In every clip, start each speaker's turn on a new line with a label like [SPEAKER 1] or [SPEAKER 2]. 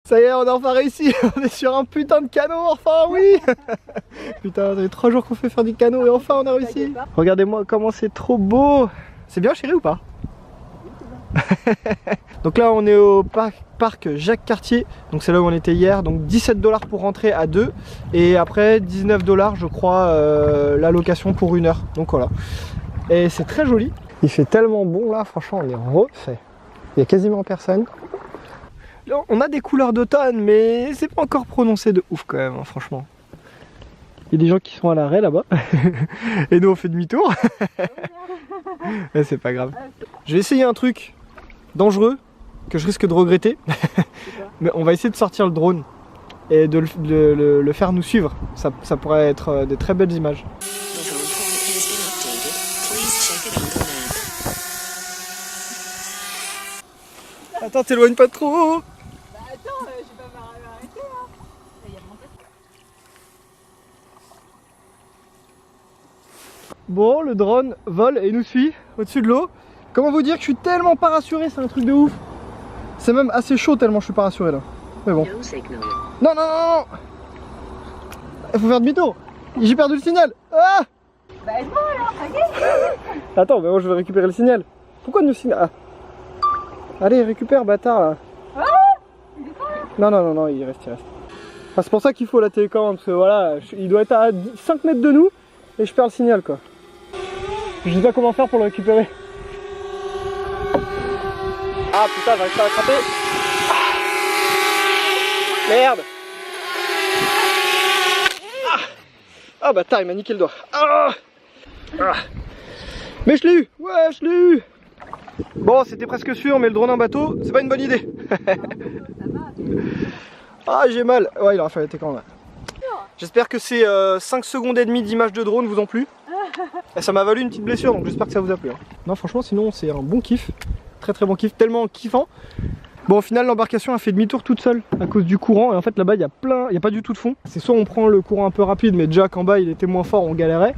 [SPEAKER 1] Ça y est, on a enfin réussi. On est sur un putain de canot, enfin oui. Putain, ça fait 3 jours qu'on fait faire du canot et enfin on a réussi. Regardez-moi comment c'est trop beau. C'est bien chéri ou pas? Donc là on est au parc Jacques Cartier. Donc c'est là où on était hier. Donc 17 $ pour rentrer à 2. Et après 19 $ je crois la location pour 1 heure. Donc voilà. Et c'est très joli. Il fait tellement bon là, franchement on est refait. Il y a quasiment personne. On a des couleurs d'automne, mais c'est pas encore prononcé de ouf quand même, hein, franchement. Il y a des gens qui sont à l'arrêt là-bas. Et nous on fait demi-tour. Mais c'est pas grave. Je vais essayer un truc dangereux que je risque de regretter. Mais on va essayer de sortir le drone et de le faire nous suivre. Ça pourrait être des très belles images. Attends, t'éloignes pas trop.
[SPEAKER 2] Bah attends, je vais pas m'arrêter hein. Il y a mon tête.
[SPEAKER 1] Bon, le drone vole et nous suit au-dessus de l'eau. Comment vous dire que je suis tellement pas rassuré, c'est un truc de ouf. C'est même assez chaud tellement je suis pas rassuré là. Mais bon. Non, non, non, non. Il faut faire demi-tour. J'ai perdu le signal. Ah
[SPEAKER 2] Bah aide-moi alors, ok.
[SPEAKER 1] Attends, mais moi je vais récupérer le signal. Pourquoi nous signal? Ah. Allez, récupère, bâtard là.
[SPEAKER 2] Ah, il est quand là?
[SPEAKER 1] Non, non, non, non, il reste, il reste. Enfin, c'est pour ça qu'il faut la télécommande, parce que voilà, il doit être à 5 mètres de nous et je perds le signal quoi. Je sais pas comment faire pour le récupérer. Ah putain, j'arrive pas à attraper. Ah. Merde. Ah bâtard, il m'a niqué le doigt. Ah. Ah. Mais je l'ai eu. Ouais, je l'ai eu. Bon, c'était presque sûr, mais le drone en bateau, c'est pas une bonne idée. Ah, j'ai mal. Ouais, il aura fallu être quand même. J'espère que ces 5 secondes et demie d'image de drone vous ont plu. Et ça m'a valu une petite blessure, donc j'espère que ça vous a plu. Hein. Non, franchement, sinon, c'est un bon kiff. Très très bon kiff, tellement kiffant. Bon, au final, l'embarcation a fait demi-tour toute seule à cause du courant. Et en fait, là-bas, il y a pas du tout de fond. C'est soit on prend le courant un peu rapide, mais déjà qu'en bas, il était moins fort, on galérait.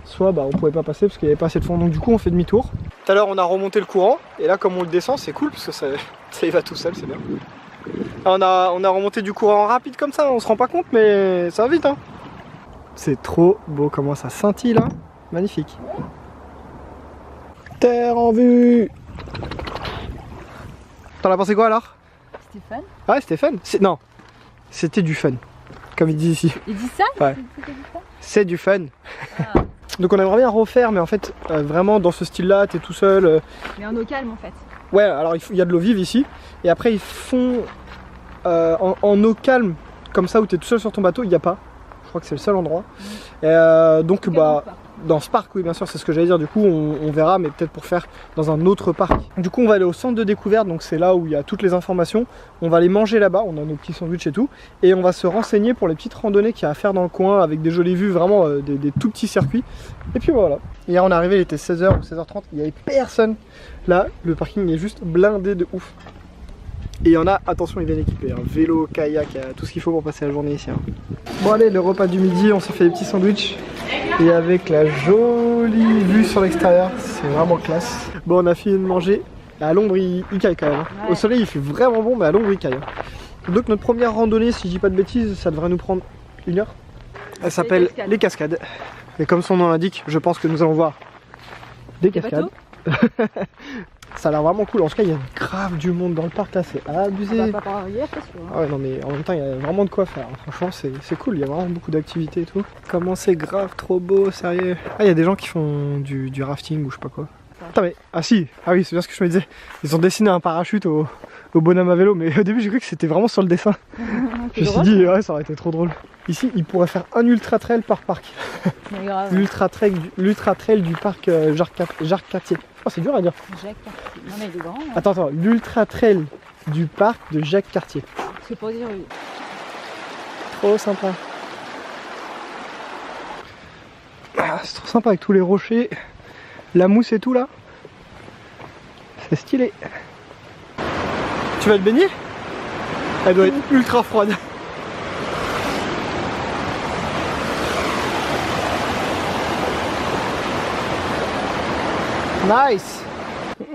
[SPEAKER 1] Soit bah, on pouvait pas passer parce qu'il n'y avait pas assez de fond. Donc du coup, on fait demi-tour. Tout à l'heure, on a remonté le courant. Et là, comme on le descend, c'est cool parce que ça y va tout seul, c'est bien. On a remonté du courant rapide comme ça, on se rend pas compte, mais ça va vite. Hein. C'est trop beau, comment ça scintille là. Magnifique. Terre en vue. T'en as pensé quoi alors?
[SPEAKER 2] Stéphane?
[SPEAKER 1] Ouais, Stéphane. Non, c'était du fun, comme il dit ici.
[SPEAKER 2] Il dit ça?
[SPEAKER 1] Ouais. C'est du fun.
[SPEAKER 2] Ah.
[SPEAKER 1] Donc on aimerait bien refaire, mais en fait, vraiment dans ce style-là, t'es tout seul.
[SPEAKER 2] Mais en eau calme en fait.
[SPEAKER 1] Ouais, alors il y a de l'eau vive ici, et après ils font en eau calme, comme ça où t'es tout seul sur ton bateau, il n'y a pas. Je crois que c'est le seul endroit. Donc bah, dans ce parc, oui bien sûr, c'est ce que j'allais dire, du coup on verra, mais peut-être pour faire dans un autre parc. Du coup on va aller au centre de découverte, donc c'est là où il y a toutes les informations. On va aller manger là-bas, on a nos petits sandwichs et tout, et on va se renseigner pour les petites randonnées qu'il y a à faire dans le coin, avec des jolies vues, vraiment des tout petits circuits. Et puis voilà. Hier on est arrivé, il était 16h ou 16h30, il n'y avait personne. Là, le parking est juste blindé de ouf. Et il y en a, attention, ils viennent équipés, hein, vélo, kayak, tout ce qu'il faut pour passer la journée ici. Hein. Bon allez, le repas du midi, on s'est fait des petits sandwichs. Et avec la jolie vue sur l'extérieur, c'est vraiment classe. Bon, on a fini de manger. À l'ombre, il caille quand même. Hein. Ouais. Au soleil, il fait vraiment bon, mais à l'ombre, il caille. Hein. Donc notre première randonnée, si je dis pas de bêtises, ça devrait nous prendre 1 heure. Elle s'appelle les cascades. Et comme son nom l'indique, je pense que nous allons voir des cascades. Ça a l'air vraiment cool. En tout cas, il y a grave du monde dans le parc là, c'est abusé.
[SPEAKER 2] On va pas par hier, c'est sûr.
[SPEAKER 1] Ah ouais, non, mais en même temps, il y a vraiment de quoi faire. Franchement, c'est cool. Il y a vraiment beaucoup d'activités et tout. Comment c'est grave trop beau, sérieux. Ah, il y a des gens qui font du rafting ou je sais pas quoi. Attends, mais ah si, ah oui, c'est bien ce que je me disais. Ils ont dessiné un parachute au bonhomme à vélo, mais au début, j'ai cru que c'était vraiment sur le dessin. Je me suis dit, ouais, ça aurait été trop drôle. Ici, ils pourraient faire un ultra trail par parc. L'ultra trail du parc Jacques Cartier. Oh, c'est dur à dire.
[SPEAKER 2] Jacques Cartier. Non, mais il est grand. Hein.
[SPEAKER 1] Attends, l'ultra trail du parc de Jacques Cartier.
[SPEAKER 2] C'est pour dire oui.
[SPEAKER 1] Trop sympa. Ah, c'est trop sympa avec tous les rochers, la mousse et tout là. C'est stylé. Tu vas te baigner? Elle doit être ultra froide. Nice.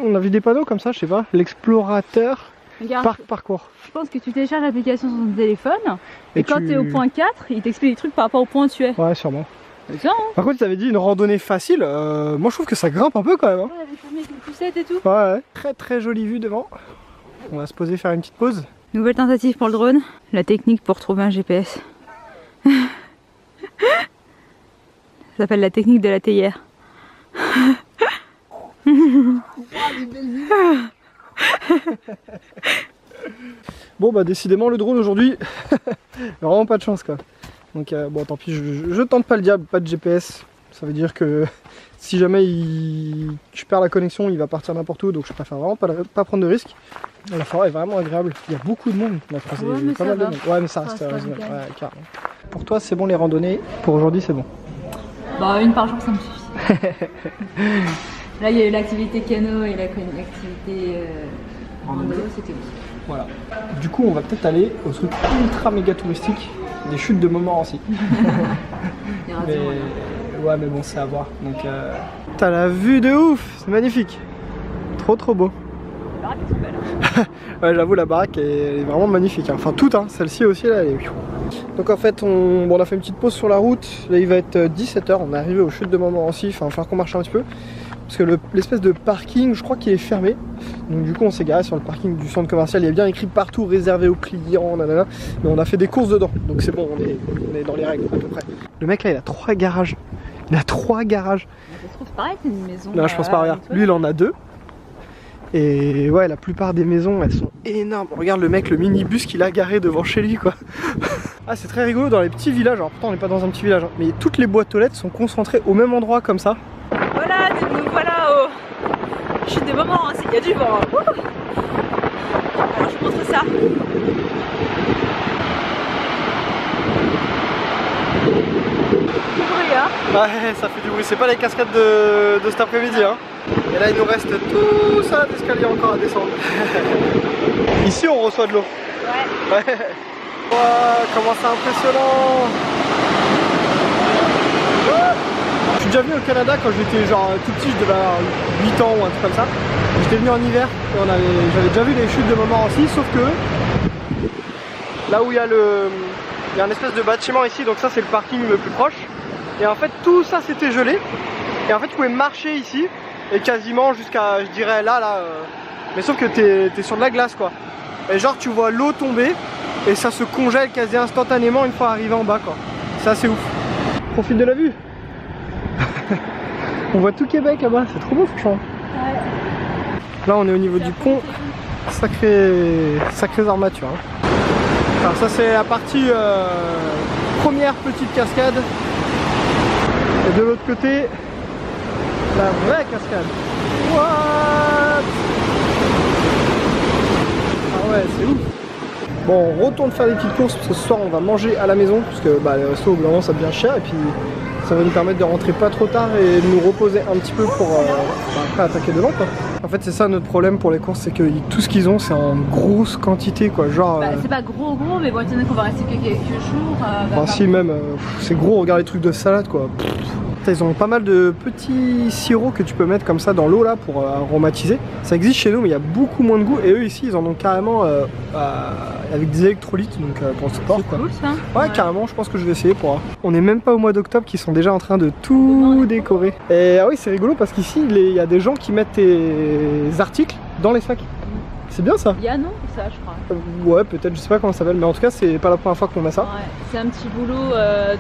[SPEAKER 1] On a vu des panneaux comme ça, je sais pas. L'explorateur
[SPEAKER 3] Regarde,
[SPEAKER 1] Parcours.
[SPEAKER 3] je pense que tu télécharges l'application sur ton téléphone et quand
[SPEAKER 1] tu
[SPEAKER 3] tu es au point 4, il t'explique des trucs par rapport au point où tu es.
[SPEAKER 1] Ouais, sûrement.
[SPEAKER 3] C'est ça, hein?
[SPEAKER 1] Par contre, tu avais dit une randonnée facile. Moi, je trouve que ça grimpe un peu quand même. Hein.
[SPEAKER 3] Ouais, avec les poussettes et tout.
[SPEAKER 1] Ouais. Très très jolie vue devant. On va se poser faire une petite pause.
[SPEAKER 3] Nouvelle tentative pour le drone, la technique pour trouver un GPS. Ça s'appelle la technique de la théière.
[SPEAKER 1] Bon bah décidément le drone aujourd'hui, vraiment pas de chance quoi. Donc bon tant pis, je tente pas le diable, pas de GPS. Ça veut dire que si jamais je perds la connexion, il va partir n'importe où, donc je préfère vraiment pas prendre de risques. La forêt est vraiment agréable, il y a beaucoup de monde, on a croisé pas mal de monde. Ouais mais ça reste raisonnable, ouais, carrément. Pour toi c'est bon les randonnées, pour aujourd'hui c'est bon?
[SPEAKER 3] Bah une par jour ça me suffit. Là il y a eu l'activité canot et l'activité rando, c'était bon.
[SPEAKER 1] Voilà. Du coup on va peut-être aller au truc ultra méga touristique, des chutes de Montmorency. Mais... ouais mais bon c'est à voir. Donc t'as la vue de ouf, c'est magnifique. Trop beau.
[SPEAKER 3] La baraque est belle.
[SPEAKER 1] Ouais j'avoue la baraque est vraiment magnifique. Hein. Enfin toute, hein. Celle-ci aussi là elle est... Donc en fait on a fait une petite pause sur la route. Là il va être 17 h, on est arrivé aux chutes de Montmorency. Enfin il va falloir qu'on marche un petit peu. Parce que l'espèce de parking, je crois qu'il est fermé. Donc du coup on s'est garé sur le parking du centre commercial. Il y a bien écrit partout réservé aux clients, nanana. Mais on a fait des courses dedans. Donc c'est bon, on est dans les règles à peu près. Le mec là il a 3 garages. Il a 3 garages.
[SPEAKER 3] Ça se trouve pareil, c'est une maison.
[SPEAKER 1] Non je pense pas, regarde. Lui il en a 2. Et ouais la plupart des maisons elles sont énormes. Regarde le mec, le minibus qu'il a garé devant chez lui quoi. Ah c'est très rigolo dans les petits villages. Alors pourtant on n'est pas dans un petit village. Hein. Mais toutes les boîtes aux lettres sont concentrées au même endroit comme ça.
[SPEAKER 3] Voilà, nous voilà au chute de Montmorency, il y a du vent. Alors je vous montre ça. Oui, hein.
[SPEAKER 1] Ouais ça fait du bruit, c'est pas les cascades de cet après-midi hein. Et là il nous reste tout ça d'escalier encore à descendre. Ici on reçoit de l'eau. Ouais. Wow, comment c'est impressionnant. Je suis déjà venu au Canada quand j'étais genre tout petit, je devais avoir 8 ans ou un truc comme ça. J'étais venu en hiver et j'avais déjà vu les chutes de Montmorency, sauf que là où il y a un espèce de bâtiment ici, donc ça c'est le parking le plus proche. Et en fait tout ça c'était gelé. Et en fait tu pouvais marcher ici et quasiment jusqu'à je dirais là. Mais sauf que t'es sur de la glace quoi. Et genre tu vois l'eau tomber et ça se congèle quasi instantanément une fois arrivé en bas quoi. C'est assez ouf. Profite de la vue. On voit tout Québec là-bas, c'est trop beau franchement. Ouais. Là on est au niveau du pont, sacrées armatures. Hein. Alors ça c'est la partie première petite cascade. Et de l'autre côté, la vraie cascade. What? Ah ouais c'est ouf. Bon on retourne faire des petites courses parce que ce soir on va manger à la maison. Parce que bah, les restos au bout d'un moment ça devient cher et puis ça va nous permettre de rentrer pas trop tard et de nous reposer un petit peu pour après attaquer devant quoi. En fait c'est ça notre problème pour les courses, c'est que tout ce qu'ils ont c'est en grosse quantité quoi, genre...
[SPEAKER 3] Bah, c'est pas gros mais bon étant donné qu'on va rester que quelques jours...
[SPEAKER 1] Enfin si même, c'est gros, regarde les trucs de salade quoi. Ils ont pas mal de petits sirops que tu peux mettre comme ça dans l'eau là pour aromatiser. Ça existe chez nous mais il y a beaucoup moins de goût et eux ici ils en ont carrément avec des électrolytes donc pour le sport quoi.
[SPEAKER 3] Cool, ça.
[SPEAKER 1] Ouais carrément, je pense que je vais essayer pour... On est même pas au mois d'octobre qu'ils sont déjà en train de tout décorer. Et ah oui c'est rigolo parce qu'ici il y a des gens qui mettent tes articles dans les sacs. C'est bien ça.
[SPEAKER 3] Il y a non ça je crois.
[SPEAKER 1] Ouais peut-être, je sais pas comment ça s'appelle mais en tout cas c'est pas la première fois qu'on a ça.
[SPEAKER 3] Ouais, c'est un petit boulot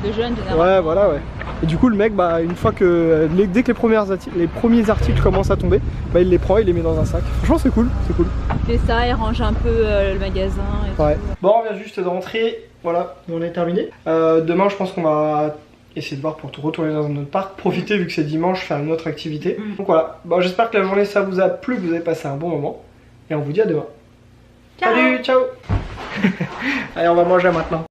[SPEAKER 3] de jeune généralement.
[SPEAKER 1] Ouais voilà ouais. Et du coup le mec bah une fois que dès que les premiers articles commencent à tomber, bah il les prend, il les met dans un sac. Franchement c'est cool, c'est cool.
[SPEAKER 3] Il fait ça, il range un peu le magasin et
[SPEAKER 1] ouais.
[SPEAKER 3] tout.
[SPEAKER 1] Bon on vient juste de rentrer, voilà, on est terminé. Demain je pense qu'on va essayer de voir pour retourner dans un autre parc, profiter vu que c'est dimanche, faire une autre activité. Donc voilà, bon, j'espère que la journée ça vous a plu, que vous avez passé un bon moment. Et on vous dit à demain.
[SPEAKER 3] Ciao.
[SPEAKER 1] Salut, ciao. Allez on va manger maintenant.